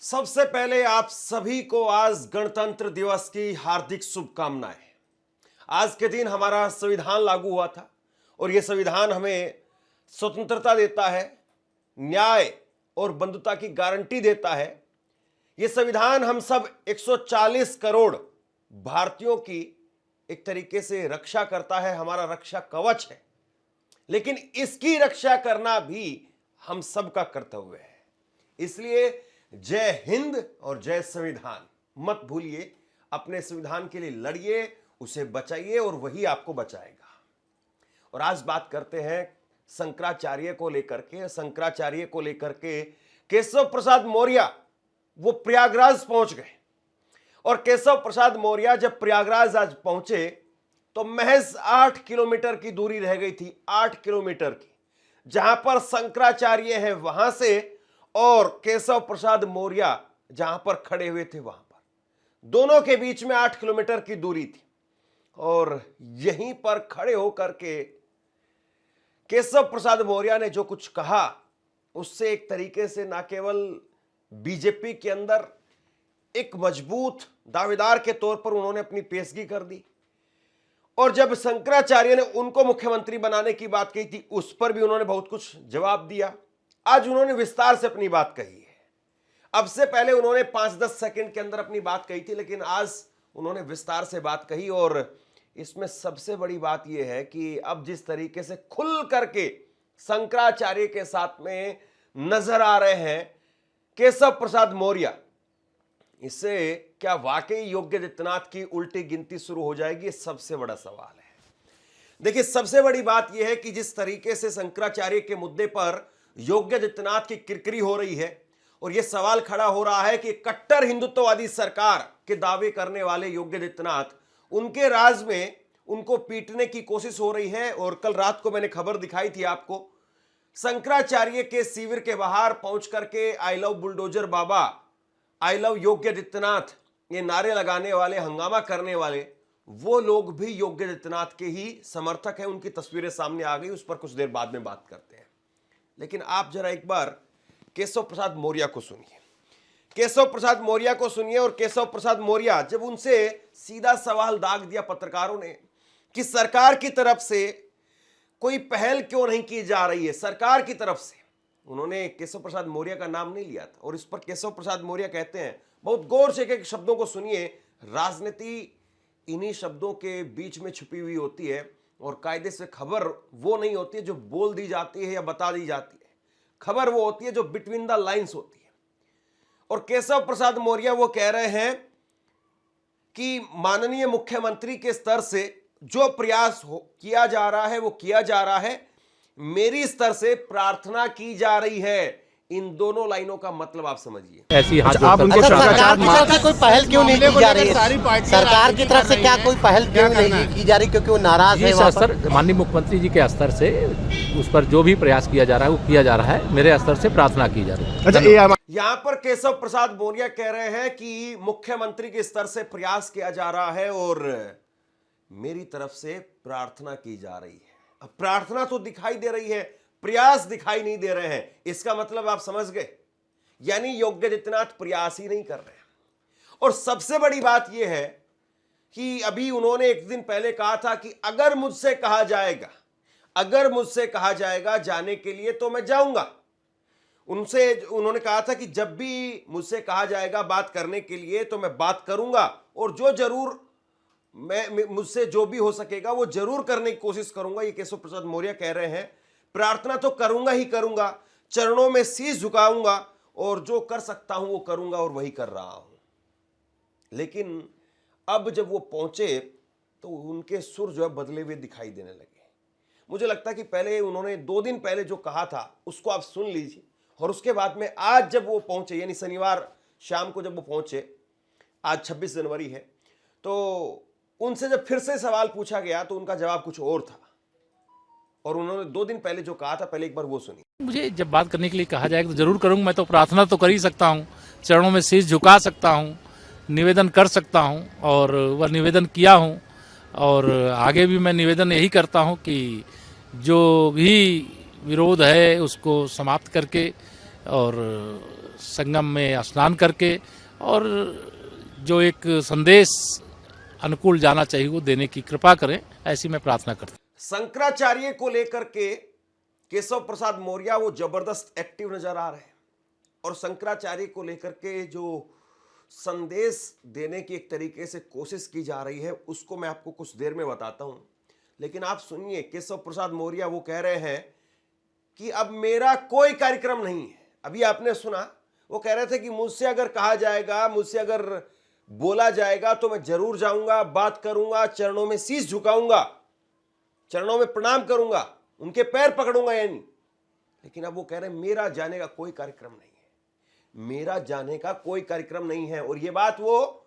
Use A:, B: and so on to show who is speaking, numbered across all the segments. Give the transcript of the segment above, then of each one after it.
A: सबसे पहले आप सभी को आज गणतंत्र दिवस की हार्दिक शुभकामनाएं। आज के दिन हमारा संविधान लागू हुआ था और यह संविधान हमें स्वतंत्रता देता है, न्याय और बंधुता की गारंटी देता है। यह संविधान हम सब 140 करोड़ भारतीयों की एक तरीके से रक्षा करता है, हमारा रक्षा कवच है। लेकिन इसकी रक्षा करना भी हम सबका कर्तव्य है। इसलिए जय हिंद और जय संविधान मत भूलिए। अपने संविधान के लिए लड़िए, उसे बचाइए और वही आपको बचाएगा। और आज बात करते हैं शंकराचार्य को लेकर के केशव प्रसाद मौर्य वो प्रयागराज पहुंच गए। और केशव प्रसाद मौर्य जब प्रयागराज आज पहुंचे तो महज 8 किलोमीटर की दूरी रह गई थी, 8 किलोमीटर की। जहां पर शंकराचार्य है वहां से और केशव प्रसाद मौर्य जहां पर खड़े हुए थे वहां पर दोनों के बीच में 8 किलोमीटर की दूरी थी। और यहीं पर खड़े होकर के केशव प्रसाद मौर्य ने जो कुछ कहा उससे एक तरीके से ना केवल बीजेपी के अंदर एक मजबूत दावेदार के तौर पर उन्होंने अपनी पेशगी कर दी। और जब शंकराचार्य ने उनको मुख्यमंत्री बनाने की बात कही थी उस पर भी उन्होंने बहुत कुछ जवाब दिया। आज उन्होंने विस्तार से अपनी बात कही है। अब से पहले उन्होंने 5-10 सेकंड के अंदर अपनी बात कही थी, लेकिन आज उन्होंने विस्तार से बात कही। और इसमें सबसे बड़ी बात यह है कि अब जिस तरीके से खुल करके शंकराचार्य के साथ में नजर आ रहे हैं केशव प्रसाद मौर्य, इससे क्या वाकई योगी आदित्यनाथ की उल्टी गिनती शुरू हो जाएगी? सबसे बड़ा सवाल है। देखिए, सबसे बड़ी बात यह है कि जिस तरीके से शंकराचार्य के मुद्दे पर योगी आदित्यनाथ की किरकिरी हो रही है और यह सवाल खड़ा हो रहा है कि कट्टर हिंदुत्ववादी सरकार के दावे करने वाले योगी आदित्यनाथ, उनके राज में उनको पीटने की कोशिश हो रही है। और कल रात को मैंने खबर दिखाई थी आपको, शंकराचार्य के शिविर के बाहर पहुंच करके आई लव बुलडोजर बाबा, आई लव योगी आदित्यनाथ ये नारे लगाने वाले, हंगामा करने वाले वो लोग भी योगी आदित्यनाथ के ही समर्थक हैं। उनकी तस्वीरें सामने आ गई, उस पर कुछ देर बाद में बात करते हैं। लेकिन आप जरा एक बार केशव प्रसाद मौर्य को सुनिए। केशव प्रसाद मौर्य को सुनिए। और केशव प्रसाद मौर्य जब उनसे सीधा सवाल दाग दिया पत्रकारों ने कि सरकार की तरफ से कोई पहल क्यों नहीं की जा रही है, सरकार की तरफ से, उन्होंने केशव प्रसाद मौर्य का नाम नहीं लिया था। और इस पर केशव प्रसाद मौर्य कहते हैं, बहुत गौर से एक शब्दों को सुनिए, राजनीति इन्हीं शब्दों के बीच में छुपी हुई होती है और कायदे से खबर वो नहीं होती है जो बोल दी जाती है या बता दी जाती है। खबर वो होती है जो बिटवीन द लाइंस होती है। और केशव प्रसाद मौर्य वो कह रहे हैं कि माननीय मुख्यमंत्री के स्तर से जो प्रयास किया जा रहा है वो किया जा रहा है, मेरी स्तर से प्रार्थना की जा रही है। इन दोनों लाइनों का मतलब आप समझिए।
B: ऐसी हाथ
C: आप उनको सरकार की तरफ से कोई पहल क्यों नहीं की जा रही है? सरकार की तरफ से क्या कोई पहल क्यों नहीं की जा रही, क्योंकि वो नाराज है?
B: स्तर माननीय मुख्यमंत्री जी के स्तर से उस पर जो भी प्रयास किया जा रहा है वो किया जा रहा है, मेरे स्तर से प्रार्थना की जा रही है।
A: अच्छा, यहाँ पर केशव प्रसाद मौर्य कह रहे हैं कि मुख्यमंत्री के स्तर से प्रयास किया जा रहा है और मेरी तरफ से प्रार्थना की जा रही है। अब प्रार्थना तो दिखाई दे रही है, प्रयास दिखाई नहीं दे रहे हैं। इसका मतलब आप समझ गए, यानी योगी आदित्यनाथ प्रयास ही नहीं कर रहे हैं। और सबसे बड़ी बात यह है कि अभी उन्होंने एक दिन पहले कहा था कि अगर मुझसे कहा जाएगा जाने के लिए तो मैं जाऊंगा। उन्होंने कहा था कि जब भी मुझसे कहा जाएगा बात करने के लिए तो मैं बात करूंगा और जो जरूर मुझसे जो भी हो सकेगा वो जरूर करने की कोशिश करूंगा। ये केशव प्रसाद मौर्य कह रहे हैं, प्रार्थना तो करूंगा ही करूंगा, चरणों में शीश झुकाऊंगा और जो कर सकता हूं वो करूंगा और वही कर रहा हूं। लेकिन अब जब वो पहुंचे तो उनके सुर जो है बदले हुए दिखाई देने लगे। मुझे लगता है कि पहले उन्होंने 2 दिन पहले जो कहा था उसको आप सुन लीजिए और उसके बाद में आज जब वो पहुंचे, यानी शनिवार शाम को जब वो पहुंचे, आज 26 जनवरी है, तो उनसे जब फिर से सवाल पूछा गया तो उनका जवाब कुछ और था। और उन्होंने 2 दिन पहले जो कहा था, पहले एक बार वो सुनिए।
B: मुझे जब बात करने के लिए कहा जाएगा तो जरूर करूंगा। मैं तो प्रार्थना तो कर ही सकता हूं, चरणों में शीश झुका सकता हूं, निवेदन कर सकता हूं और वह निवेदन किया हूं। और आगे भी मैं निवेदन यही करता हूं कि जो भी विरोध है उसको समाप्त करके और संगम में स्नान करके और जो एक संदेश अनुकूल जाना चाहिए वो देने की कृपा करें, ऐसी मैं प्रार्थना करता हूँ।
A: शंकराचार्य को लेकर के केशव प्रसाद मौर्य वो जबरदस्त एक्टिव नजर आ रहे हैं और शंकराचार्य को लेकर के जो संदेश देने की एक तरीके से कोशिश की जा रही है उसको मैं आपको कुछ देर में बताता हूं। लेकिन आप सुनिए, केशव प्रसाद मौर्य वो कह रहे हैं कि अब मेरा कोई कार्यक्रम नहीं है। अभी आपने सुना, वो कह रहे थे कि मुझसे अगर कहा जाएगा, मुझसे अगर बोला जाएगा तो मैं जरूर जाऊंगा, बात करूंगा, चरणों में शीश झुकाऊंगा, चरणों में प्रणाम करूंगा, उनके पैर पकड़ूंगा यानी। लेकिन अब वो कह रहे हैं मेरा जाने का कोई कार्यक्रम नहीं है, मेरा जाने का कोई कार्यक्रम नहीं है। और ये बात वो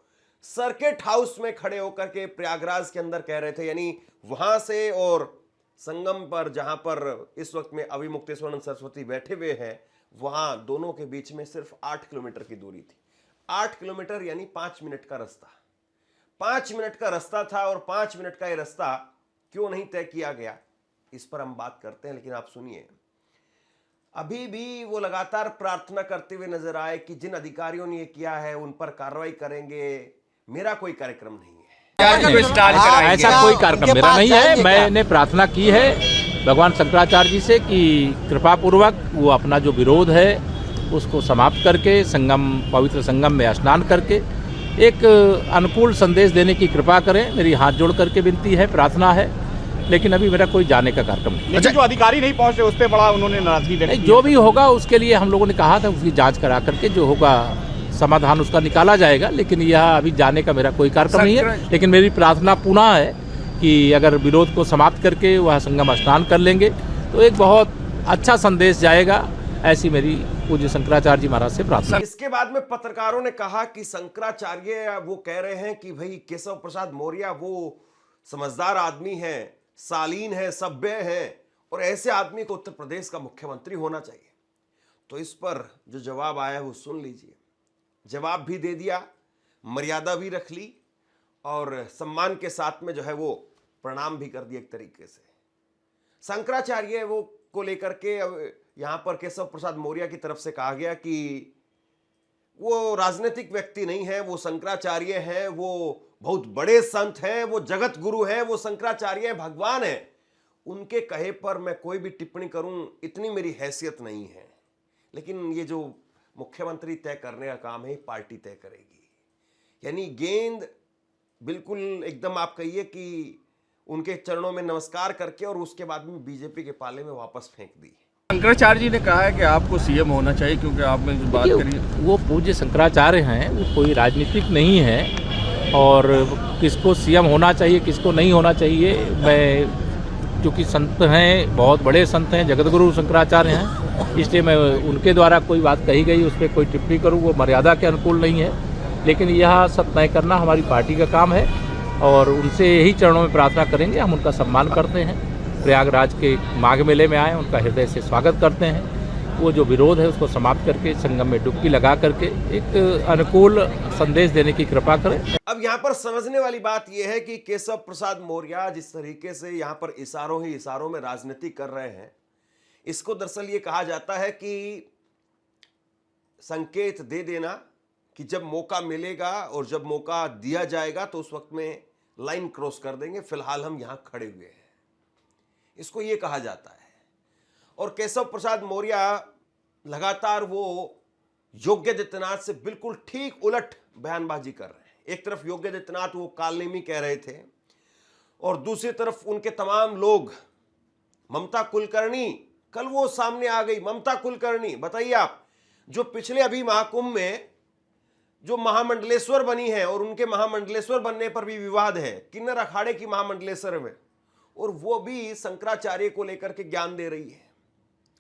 A: सर्किट हाउस में खड़े होकर के प्रयागराज के अंदर कह रहे थे, यानी वहां से और संगम पर जहां पर इस वक्त में अभिमुक्तेश्वरानंद सरस्वती बैठे हुए हैं, वहां दोनों के बीच में सिर्फ 8 किलोमीटर की दूरी थी। 8 किलोमीटर यानी 5 मिनट का रास्ता, 5 मिनट का रास्ता था। और 5 मिनट का ये रास्ता क्यों नहीं तय किया गया, इस पर हम बात करते हैं। लेकिन आप सुनिए, अभी भी वो लगातार प्रार्थना करते हुए नजर आए कि जिन अधिकारियों ने ये किया है उन पर कार्रवाई करेंगे, मेरा कोई कार्यक्रम नहीं है।
B: ऐसा कोई कार्यक्रम मेरा नहीं है। मैंने प्रार्थना की है भगवान शंकराचार्य जी से कि कृपा पूर्वक वो अपना जो विरोध है उसको समाप्त करके संगम, पवित्र संगम में स्नान करके एक अनुकूल संदेश देने की कृपा करें। मेरी हाथ जोड़ करके विनती है, प्रार्थना है। लेकिन अभी मेरा कोई जाने का कार्यक्रम नहीं।
D: लेकिन जो अधिकारी नहीं पहुंचे उस पर बड़ा उन्होंने नाराजगी व्यक्त की।
B: जो भी होगा उसके लिए हम लोगों ने कहा था उसकी जांच करा करके जो होगा समाधान उसका निकाला जाएगा। लेकिन यह अभी जाने का मेरा कोई कार्यक्रम नहीं है। लेकिन मेरी प्रार्थना पुनः है कि अगर विरोध को समाप्त करके वह संगम स्नान कर लेंगे तो एक बहुत अच्छा संदेश जाएगा, ऐसी मेरी पूज्य शंकराचार्य जी महाराज से प्रार्थना।
A: इसके बाद में पत्रकारों ने कहा कि शंकराचार्य वो कह रहे हैं कि भाई केशव प्रसाद मौर्य वो समझदार आदमी है, शालीन है, सभ्य है और ऐसे आदमी को उत्तर प्रदेश का मुख्यमंत्री होना चाहिए। तो इस पर जो जवाब आया है वो सुन लीजिए। जवाब भी दे दिया, मर्यादा भी रख ली और सम्मान के साथ में जो है वो प्रणाम भी कर दिया एक तरीके से। शंकराचार्य वो को लेकर के यहां पर केशव प्रसाद मौर्य की तरफ से कहा गया कि वो राजनीतिक व्यक्ति नहीं है, वो शंकराचार्य हैं, वो बहुत बड़े संत हैं, वो जगत गुरु हैं, वो शंकराचार्य भगवान हैं। उनके कहे पर मैं कोई भी टिप्पणी करूं इतनी मेरी हैसियत नहीं है। लेकिन ये जो मुख्यमंत्री तय करने का काम है पार्टी तय करेगी। यानी गेंद बिल्कुल एकदम आप कहिए कि उनके चरणों में नमस्कार करके और उसके बाद में बीजेपी के पाले में वापस फेंक दी।
D: शंकराचार्य जी ने कहा है कि आपको सीएम होना चाहिए क्योंकि आपने जो बात करी।
B: वो पूज्य शंकराचार्य हैं, वो कोई राजनीतिक नहीं है और किसको सीएम होना चाहिए किसको नहीं होना चाहिए, मैं चूँकि संत हैं, बहुत बड़े संत हैं, जगतगुरु शंकराचार्य हैं, इसलिए मैं उनके द्वारा कोई बात कही गई उस पर कोई टिप्पणी करूँ वो मर्यादा के अनुकूल नहीं है। लेकिन यह सब तय करना हमारी पार्टी का काम है और उनसे यही चरणों में प्रार्थना करेंगे। हम उनका सम्मान करते हैं, प्रयागराज के माघ मेले में आए, उनका हृदय से स्वागत करते हैं। वो जो विरोध है उसको समाप्त करके संगम में डुबकी लगा करके एक अनुकूल संदेश देने की कृपा करें।
A: अब यहाँ पर समझने वाली बात यह है कि केशव प्रसाद मौर्य जिस तरीके से यहाँ पर इशारों ही इशारों में राजनीति कर रहे हैं, इसको दरअसल ये कहा जाता है कि संकेत दे देना कि जब मौका मिलेगा और जब मौका दिया जाएगा तो उस वक्त में लाइन क्रॉस कर देंगे, फिलहाल हम यहां खड़े हुए हैं, इसको ये कहा जाता है। और केशव प्रसाद मौर्य लगातार वो योगी आदित्यनाथ से बिल्कुल ठीक उलट बयानबाजी कर रहे हैं। एक तरफ योगी आदित्यनाथ वो कालनेमी कह रहे थे और दूसरी तरफ उनके तमाम लोग, ममता कुलकर्णी कल वो सामने आ गई। ममता कुलकर्णी बताइए आप, जो पिछले अभी महाकुंभ में जो महामंडलेश्वर बनी है और उनके महामंडलेश्वर बनने पर भी विवाद है, किन्नर अखाड़े की महामंडलेश्वर में, और वो भी शंकराचार्य को लेकर के ज्ञान दे रही है,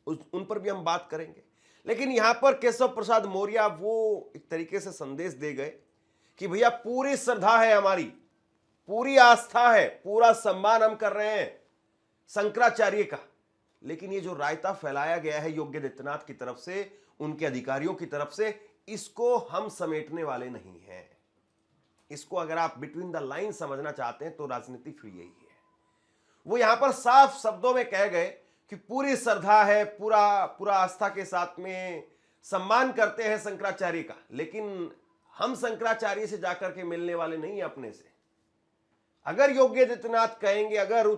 A: उन पर भी हम बात करेंगे। लेकिन यहां पर केशव प्रसाद मौर्य वो एक तरीके से संदेश दे गए कि भैया पूरी श्रद्धा है हमारी, पूरी आस्था है, पूरा सम्मान हम कर रहे हैं शंकराचार्य का। लेकिन ये जो रायता फैलाया गया है योगी आदित्यनाथ की तरफ से, उनके अधिकारियों की तरफ से, इसको हम समेटने वाले नहीं हैं। इसको अगर आप बिटवीन द लाइन समझना चाहते हैं तो राजनीति फिर यही है। वो यहां पर साफ शब्दों में कह गए कि पूरी श्रद्धा है, पूरा आस्था के साथ में सम्मान करते हैं शंकराचार्य का, लेकिन हम शंकराचार्य से जाकर के मिलने वाले नहीं है अपने से। अगर योगी आदित्यनाथ कहेंगे, अगर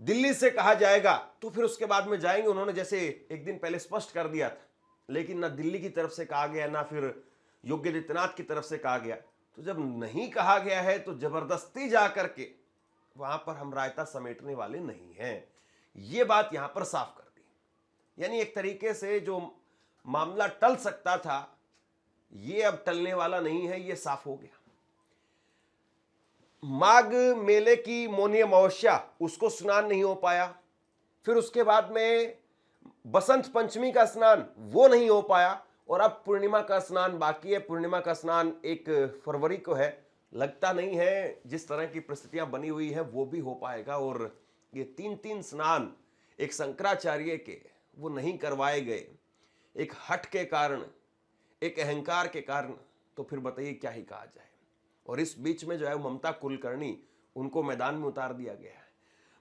A: दिल्ली से कहा जाएगा तो फिर उसके बाद में जाएंगे। उन्होंने जैसे एक दिन पहले स्पष्ट कर दिया था, लेकिन ना दिल्ली की तरफ से कहा गया, ना फिर योगी आदित्यनाथ की तरफ से कहा गया। तो जब नहीं कहा गया है तो जबरदस्ती जा करके वहां पर हम रायता समेटने वाले नहीं हैं। ये बात यहां पर साफ कर दी। यानी एक तरीके से जो मामला टल सकता था, ये अब टलने वाला नहीं है, ये साफ हो गया। माघ मेले की मौनी अमावस्या, उसको स्नान नहीं हो पाया। फिर उसके बाद में बसंत पंचमी का स्नान, वो नहीं हो पाया। और अब पूर्णिमा का स्नान बाकी है। पूर्णिमा का स्नान 1 फरवरी को है। लगता नहीं है जिस तरह की परिस्थितियां बनी हुई है वो भी हो पाएगा। और ये 3 स्नान एक शंकराचार्य के वो नहीं करवाए गए, एक हट के कारण, एक अहंकार के कारण, तो फिर बताइए क्या ही कहा जाए। और इस बीच में जो है ममता कुलकर्णी, उनको मैदान में उतार दिया गया है।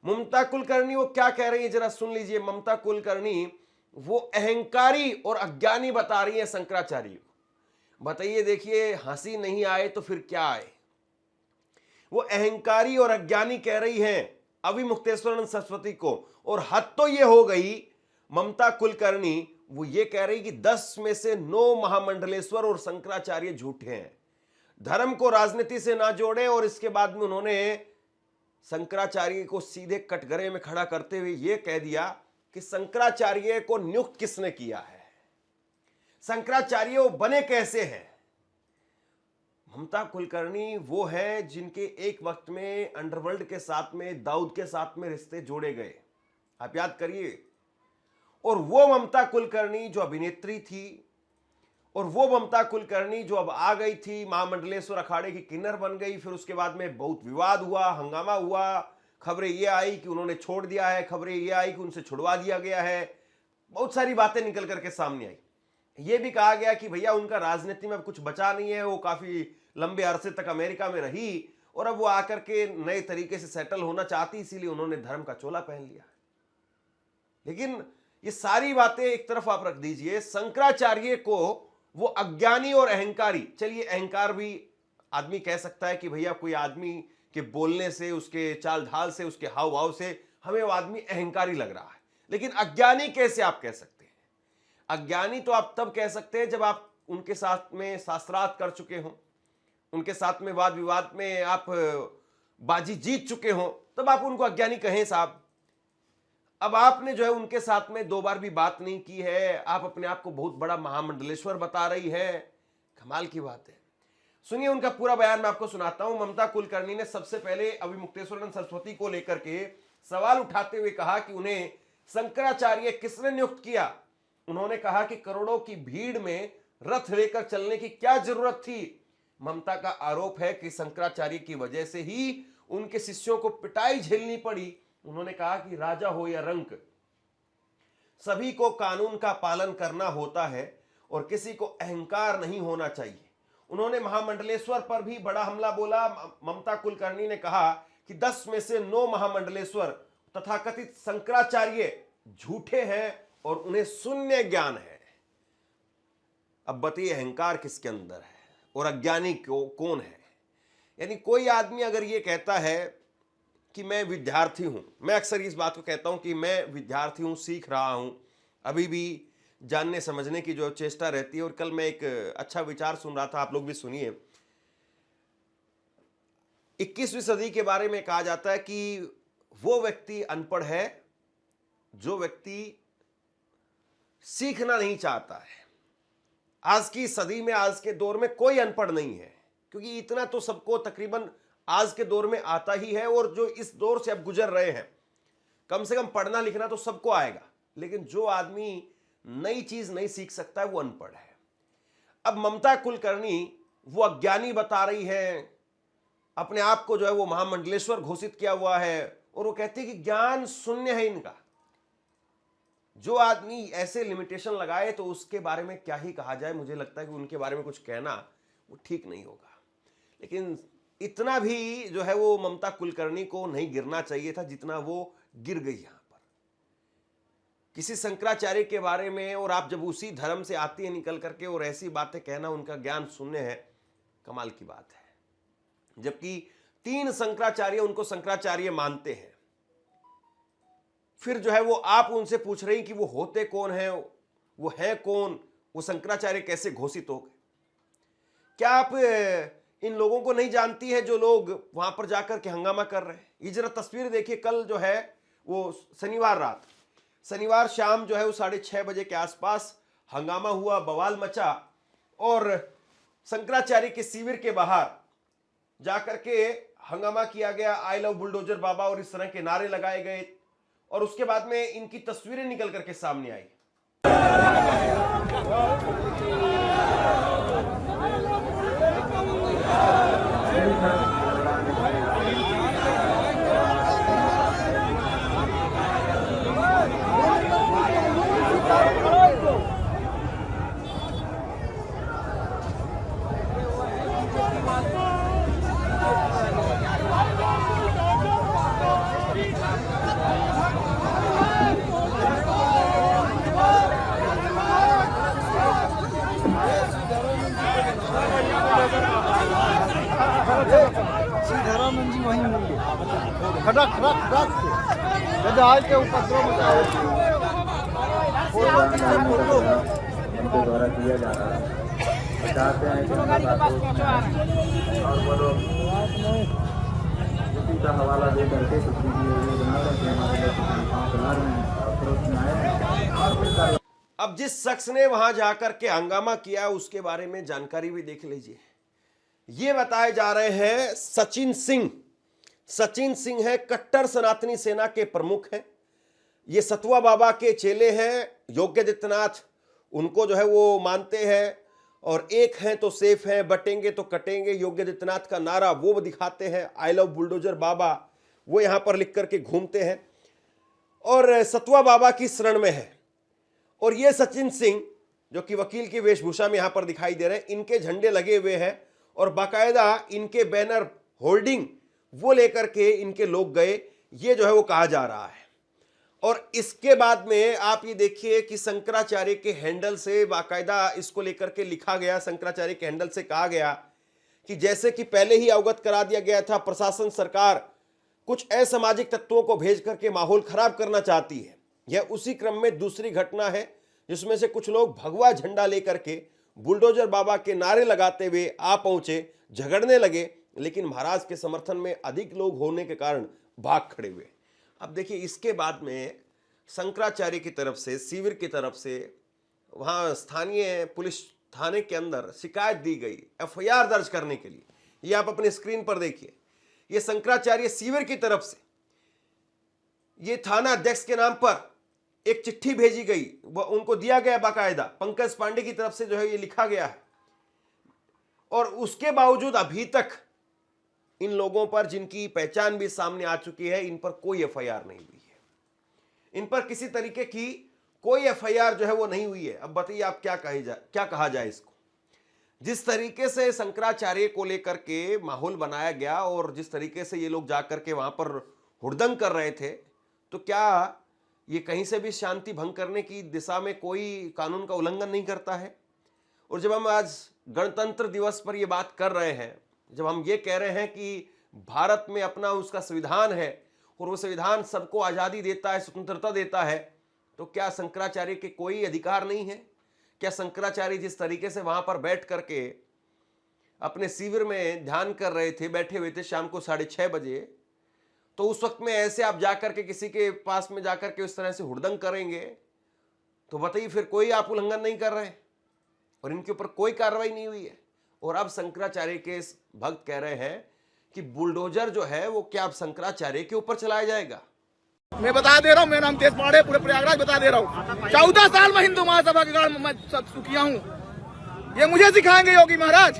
A: ममता कुलकर्णी वो क्या कह रही है जरा सुन लीजिए। ममता कुलकर्णी वो अहंकारी और अज्ञानी बता रही है शंकराचार्य को। बताइए, देखिए, हंसी नहीं आए तो फिर क्या आए। वो अहंकारी और अज्ञानी कह रही है अविमुक्तेश्वरानंद सरस्वती को। और हद तो ये हो गई, ममता कुलकर्णी वो ये कह रही कि 10 में से 9 महामंडलेश्वर और शंकराचार्य झूठे हैं। धर्म को राजनीति से ना जोड़े। और इसके बाद में उन्होंने शंकराचार्य को सीधे कटघरे में खड़ा करते हुए यह कह दिया कि शंकराचार्य को नियुक्त किसने किया है, शंकराचार्य वो बने कैसे हैं। ममता कुलकर्णी वो है जिनके एक वक्त में अंडरवर्ल्ड के साथ में, दाऊद के साथ में रिश्ते जोड़े गए, आप याद करिए। और वो ममता कुलकर्णी जो अभिनेत्री थी, और वो ममता कुलकर्णी जो अब आ गई थी महामंडलेश्वर अखाड़े की किन्नर बन गई। फिर उसके बाद में बहुत विवाद हुआ, हंगामा हुआ। खबरें ये आई कि उन्होंने छोड़ दिया है, खबरें ये आई कि उनसे छुड़वा दिया गया है। बहुत सारी बातें निकल करके सामने आई। ये भी कहा गया कि भैया उनका राजनीति में अब कुछ बचा नहीं है, वो काफी लंबे अरसे तक अमेरिका में रही और अब वो आकर के नए तरीके से सेटल होना चाहती, इसीलिए उन्होंने धर्म का चोला पहन लिया। लेकिन ये सारी बातें एक तरफ आप रख दीजिए। शंकराचार्य को वो अज्ञानी और अहंकारी, चलिए अहंकार भी आदमी कह सकता है कि भैया कोई आदमी के बोलने से, उसके चाल ढाल से, उसके हाव भाव से हमें वो आदमी अहंकारी लग रहा है। लेकिन अज्ञानी कैसे आप कह सकते हैं? अज्ञानी तो आप तब कह सकते हैं जब आप उनके साथ में शास्त्रार्थ कर चुके हो, उनके साथ में वाद विवाद में आप बाजी जीत चुके हो, तब आप उनको अज्ञानी कहें साहब। अब आपने जो है उनके साथ में 2 बार भी बात नहीं की है, आप अपने आप को बहुत बड़ा महामंडलेश्वर बता रही है। कमाल की बात है। सुनिए उनका पूरा बयान मैं आपको सुनाता हूं। ममता कुलकर्णी ने सबसे पहले अविमुक्तेश्वरानंद सरस्वती को लेकर के सवाल उठाते हुए कहा कि उन्हें शंकराचार्य किसने नियुक्त किया। उन्होंने कहा कि करोड़ों की भीड़ में रथ लेकर चलने की क्या जरूरत थी। ममता का आरोप है कि शंकराचार्य की वजह से ही उनके शिष्यों को पिटाई झेलनी पड़ी। उन्होंने कहा कि राजा हो या रंक, सभी को कानून का पालन करना होता है और किसी को अहंकार नहीं होना चाहिए। उन्होंने महामंडलेश्वर पर भी बड़ा हमला बोला। ममता कुलकर्णी ने कहा कि 10 में से 9 महामंडलेश्वर तथाकथित शंकराचार्य झूठे हैं और उन्हें शून्य ज्ञान है। अब बताइए अहंकार किसके अंदर है और अज्ञानी कौन है? यानी कोई आदमी अगर ये कहता है कि मैं विद्यार्थी हूं, मैं अक्सर इस बात को कहता हूं कि मैं विद्यार्थी हूं, सीख रहा हूं, अभी भी जानने समझने की जो चेष्टा रहती है। और कल मैं एक अच्छा विचार सुन रहा था, आप लोग भी सुनिए। 21वीं सदी के बारे में कहा जाता है कि वो व्यक्ति अनपढ़ है जो व्यक्ति सीखना नहीं चाहता है। आज की सदी में, आज के दौर में कोई अनपढ़ नहीं है, क्योंकि इतना तो सबको तकरीबन आज के दौर में आता ही है। और जो इस दौर से अब गुजर रहे हैं, कम से कम पढ़ना लिखना तो सबको आएगा, लेकिन जो आदमी नई चीज नहीं सीख सकता है वो अनपढ़ है। अब ममता कुलकर्णी वो अज्ञानी बता रही है, अपने आप को जो है वो महामंडलेश्वर घोषित किया हुआ है, और वो कहती है कि ज्ञान शून्य है इनका। जो आदमी ऐसे लिमिटेशन लगाए तो उसके बारे में क्या ही कहा जाए। मुझे लगता है कि उनके बारे में कुछ कहना वो ठीक नहीं होगा। लेकिन इतना भी जो है वो ममता कुलकर्णी को नहीं गिरना चाहिए था जितना वो गिर गई। यहां पर किसी शंकराचार्य के बारे में, और आप जब उसी धर्म से आती है निकल करके और ऐसी बातें कहना, उनका ज्ञान सुनने हैं, कमाल की बात है। जबकि 3 शंकराचार्य उनको शंकराचार्य मानते हैं, फिर जो है वो आप उनसे पूछ रही कि वो होते कौन है, वो है कौन, वो शंकराचार्य कैसे घोषित हो गए? क्या आप इन लोगों को नहीं जानती है जो लोग वहां पर जाकर के हंगामा कर रहे हैं? ये जरा तस्वीर देखिए। कल जो है वो शनिवार शाम जो है वो 6:30 बजे के आसपास हंगामा हुआ, बवाल मचा और शंकराचार्य के शिविर के बाहर जाकर के हंगामा किया गया। आई लव बुलडोजर बाबा और इस तरह के नारे लगाए गए और उसके बाद में इनकी तस्वीरें निकल करके सामने आई।
E: सीतारामन जी वहीं होंगे। खड़क खड़क खड़क से आज के उपद्रव मचाए
F: उनके द्वारा किया जा रहा है। चाहते हैं कि और वो लोग उसी का हवाला दे करके बना रहे हैं।
A: अब जिस शख्स ने वहां जाकर के हंगामा किया उसके बारे में जानकारी भी देख लीजिए। ये बताए जा रहे हैं सचिन सिंह है, कट्टर सनातनी सेना के प्रमुख हैं। ये सतुआ बाबा के चेले हैं, योगी आदित्यनाथ उनको जो है वो मानते हैं और एक हैं तो सेफ हैं, बटेंगे तो कटेंगे। योगी आदित्यनाथ का नारा वो दिखाते हैं, आई लव बुलडोजर बाबा वो यहां पर लिख करके घूमते हैं और सतुआ बाबा की शरण में है। और ये सचिन सिंह जो कि वकील की वेशभूषा में यहां पर दिखाई दे रहे हैं, इनके झंडे लगे हुए हैं और बाकायदा इनके बैनर होल्डिंग वो लेकर के इनके लोग गए, ये जो है वो कहा जा रहा है। और इसके बाद में आप ये देखिए कि शंकराचार्य के हैंडल से बाकायदा इसको लेकर के लिखा गया, शंकराचार्य के हैंडल से कहा गया कि जैसे कि पहले ही अवगत करा दिया गया था, प्रशासन सरकार कुछ असामाजिक तत्वों को भेज करके माहौल खराब करना चाहती है। यह उसी क्रम में दूसरी घटना है जिसमें से कुछ लोग भगवा झंडा लेकर के बुलडोजर बाबा के नारे लगाते हुए आ पहुंचे, झगड़ने लगे, लेकिन महाराज के समर्थन में अधिक लोग होने के कारण भाग खड़े हुए। अब देखिए इसके बाद में शंकराचार्य की तरफ से, शिविर की तरफ से वहां स्थानीय पुलिस थाने के अंदर शिकायत दी गई एफआईआर दर्ज करने के लिए। ये आप अपने स्क्रीन पर देखिए, ये शंकराचार्य शिविर की तरफ से ये थाना अध्यक्ष के नाम पर एक चिट्ठी भेजी गई, वो उनको दिया गया बाकायदा, पंकज पांडे की तरफ से जो है ये लिखा गया है। और उसके बावजूद अभी तक इन लोगों पर, जिनकी पहचान भी सामने आ चुकी है, इन पर कोई एफआईआर नहीं हुई है, इन पर किसी तरीके की कोई एफआईआर जो है वो नहीं हुई है। अब बताइए आप क्या कहा जाए इसको। जिस तरीके से शंकराचार्य को लेकर के माहौल बनाया गया और जिस तरीके से ये लोग जाकर के वहां पर हुड़दंग कर रहे थे, तो क्या ये कहीं से भी शांति भंग करने की दिशा में कोई कानून का उल्लंघन नहीं करता है? और जब हम आज गणतंत्र दिवस पर ये बात कर रहे हैं, जब हम ये कह रहे हैं कि भारत में अपना उसका संविधान है और वो संविधान सबको आज़ादी देता है, स्वतंत्रता देता है, तो क्या शंकराचार्य के कोई अधिकार नहीं है? क्या शंकराचार्य जिस तरीके से वहां पर बैठ करके अपने शिविर में ध्यान कर रहे थे, बैठे हुए थे शाम को 6:30 बजे, तो उस वक्त में ऐसे आप जाकर के किसी के पास में जाकर के उस तरह से हुड़दंग करेंगे, तो बताइए फिर कोई आप उल्लंघन नहीं कर रहे हैं और इनके ऊपर कोई कार्रवाई नहीं हुई है। और अब शंकराचार्य के भक्त कह रहे हैं कि बुलडोजर जो है वो क्या अब शंकराचार्य के ऊपर चलाया जाएगा।
G: मैं बता दे रहा हूँ, मेरा नाम तेजपाड़े, पूरे प्रयागराज बता दे रहा हूँ। 14 साल में हिंदू महासभा के कारण मैं किया हूँ। ये मुझे सिखाएंगे योगी महाराज?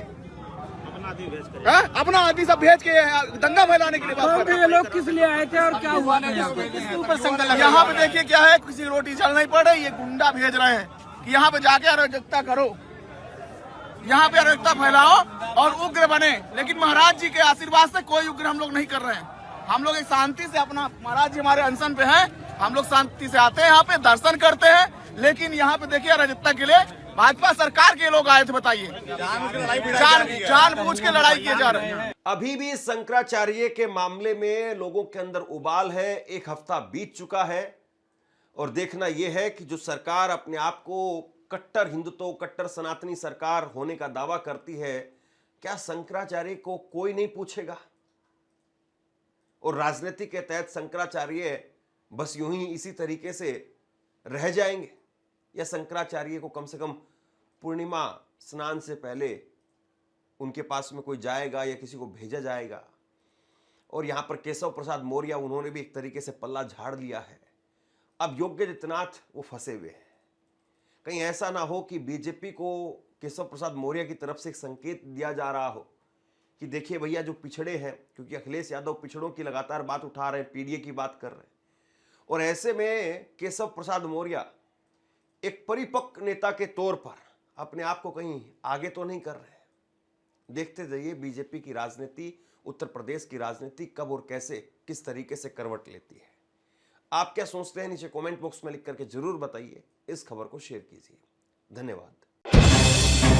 G: अपना आदमी सब भेज के दंगा फैलाने के लिए बात कर रहे हैं।
H: ये लोग किस लिए आए थे और क्या हुआ?
G: यहाँ पे देखिए क्या है, किसी रोटी चल नहीं पड़ रही, ये गुंडा भेज रहे हैं कि यहाँ पे जाके अराजकता करो, यहाँ पे अराजकता फैलाओ और उग्र बने। लेकिन महाराज जी के आशीर्वाद से कोई उग्र हम लोग नहीं कर रहे हैं। हम लोग एक शांति से अपना, महाराज जी हमारे अनशन पे हैं, हम लोग शांति से आते हैं, यहाँ पे दर्शन करते हैं, लेकिन यहाँ पे देखिए अराजकता के लिए भाजपा सरकार के लोग आए थे। बताइए, जानबूझ के लड़ाई किए जा रहे हैं।
A: अभी भी शंकराचार्य के मामले में लोगों के अंदर उबाल है। एक हफ्ता बीत चुका है और देखना यह है कि जो सरकार अपने आप को कट्टर हिंदुत्व, कट्टर सनातनी सरकार होने का दावा करती है, क्या शंकराचार्य को कोई नहीं पूछेगा? और राजनीति के तहत शंकराचार्य बस यूं ही इसी तरीके से रह जाएंगे, या शंकराचार्य को कम से कम पूर्णिमा स्नान से पहले उनके पास में कोई जाएगा या किसी को भेजा जाएगा? और यहां पर केशव प्रसाद मौर्य, उन्होंने भी एक तरीके से पल्ला झाड़ लिया है। अब योग्यादित्यनाथ वो फंसे हुए हैं। कहीं ऐसा ना हो कि बीजेपी को केशव प्रसाद मौर्य की तरफ से एक संकेत दिया जा रहा हो कि देखिए भैया, जो पिछड़े हैं, क्योंकि अखिलेश यादव पिछड़ों की लगातार बात उठा रहे हैं, पीडीए की बात कर रहे हैं, और ऐसे में केशव प्रसाद मौर्य एक परिपक्व नेता के तौर पर अपने आप को कहीं आगे तो नहीं कर रहे। देखते जाइए बीजेपी की राजनीति, उत्तर प्रदेश की राजनीति कब और कैसे, किस तरीके से करवट लेती है। आप क्या सोचते हैं, नीचे कमेंट बॉक्स में लिख करके जरूर बताइए। इस खबर को शेयर कीजिए। धन्यवाद।